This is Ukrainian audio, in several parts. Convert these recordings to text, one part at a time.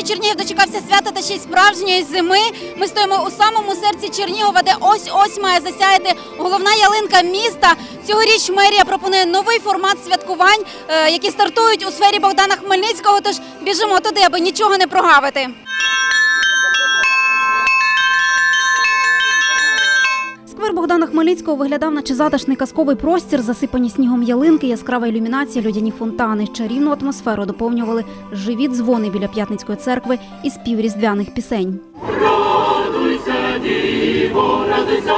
Чернігів дочекався свята та ще й справжньої зими. Ми стоїмо у самому серці Чернігова, де ось-ось має засяяти головна ялинка міста. Цьогоріч мерія пропонує новий формат святкувань, які стартують у сфері Богдана Хмельницького, тож біжимо туди, аби нічого не прогавити. Сквер Богдана Хмельницького виглядав, наче затишний казковий простір, засипані снігом ялинки, яскрава ілюмінація, людяні фонтани. Чарівну атмосферу доповнювали живі дзвони біля П'ятницької церкви і спів різдвяних пісень. Радуйся, Діво, радуйся,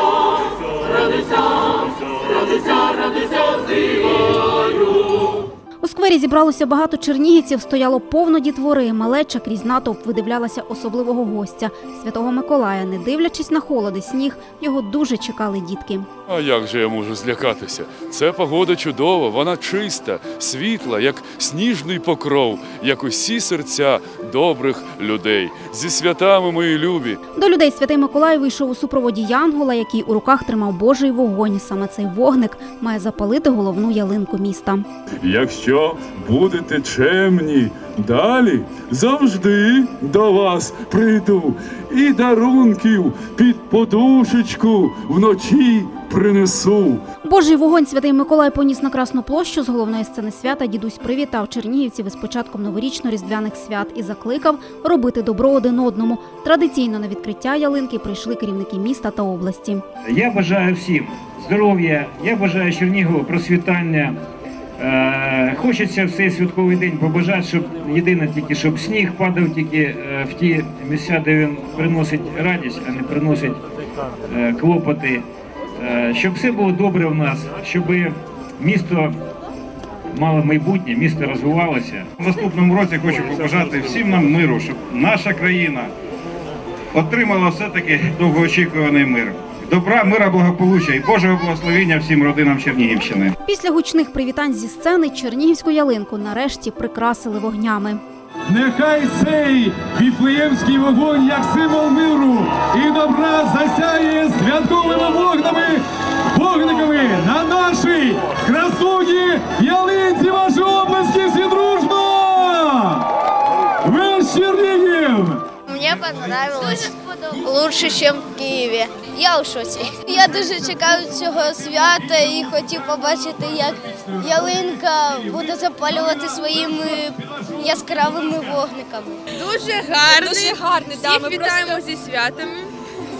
радуйся, радуйся, радуйся з дивою. У сквері зібралося багато чернігівців, стояло повно дітвори. Малеча крізь натовп видивлялася особливого гостя – Святого Миколая. Не дивлячись на холод і сніг, його дуже чекали дітки. А як же я можу злякатися? Це погода чудова, вона чиста, світла, як сніжний покров, як усі серця добрих людей. Зі святами, мої любі! До людей Святий Миколай вийшов у супроводі янгола, який у руках тримав Божий вогонь. Саме цей вогник має запалити головну ялинку міста. Якщо будете чемні, далі завжди до вас прийду. І дарунків під подушечку вночі принесу. Божий вогонь Святий Миколай поніс на Красну площу. З головної сцени свята дідусь привітав чернігівців із початком новорічно-різдвяних свят і закликав робити добро один одному. Традиційно на відкриття ялинки прийшли керівники міста та області. Я бажаю всім здоров'я, я бажаю Чернігову процвітання. Хочеться в цей святковий день побажати, щоб єдине тільки, щоб сніг падав тільки в ті місця, де він приносить радість, а не приносить клопоти. Щоб все було добре в нас, щоб місто мало майбутнє, місто розвивалося. У наступному році хочу побажати всім нам миру, щоб наша країна отримала все-таки довгоочікуваний мир. Добра, мира, благополуччя і Божого благословення всім родинам Чернігівщини. Після гучних привітань зі сцени чернігівську ялинку нарешті прикрасили вогнями. Нехай цей віфлеємський вогонь, як символ миру і добра, засяє святковими вогниками на нашій красуній ялинці. Ваші обласки всі дружно! Весь Чернігів! Мені понравилось. Лучше, чем в Києві. Я у шоці. Я дуже чекаю цього свята і хотів побачити, як ялинка буде запалювати своїми яскравими вогниками. Дуже гарний. Всіх вітаємо зі святами,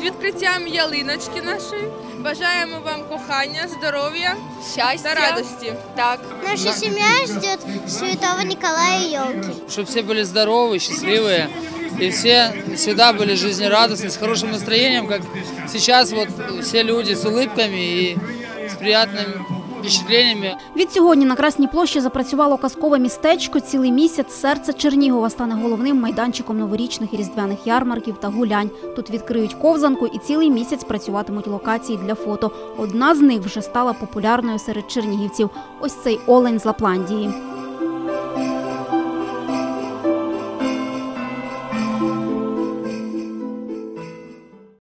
з відкриттям ялиночки нашої. Бажаємо вам кохання, здоров'я, щастя та радості. Так. Наша сім'я ждет Святого Николая и елки. Чтобы все были здоровы, счастливые, и все всегда были жизнерадостны, с хорошим настроением, как сейчас вот все люди с улыбками и с приятными впечатлениями. Відсьогодні на Красній площі запрацювало казкове містечко. Цілий місяць серце Чернігова стане головним майданчиком новорічних і різдвяних ярмарків та гулянь. Тут відкриють ковзанку і цілий місяць працюватимуть локації для фото. Одна з них вже стала популярною серед чернігівців. Ось цей олень з Лапландії.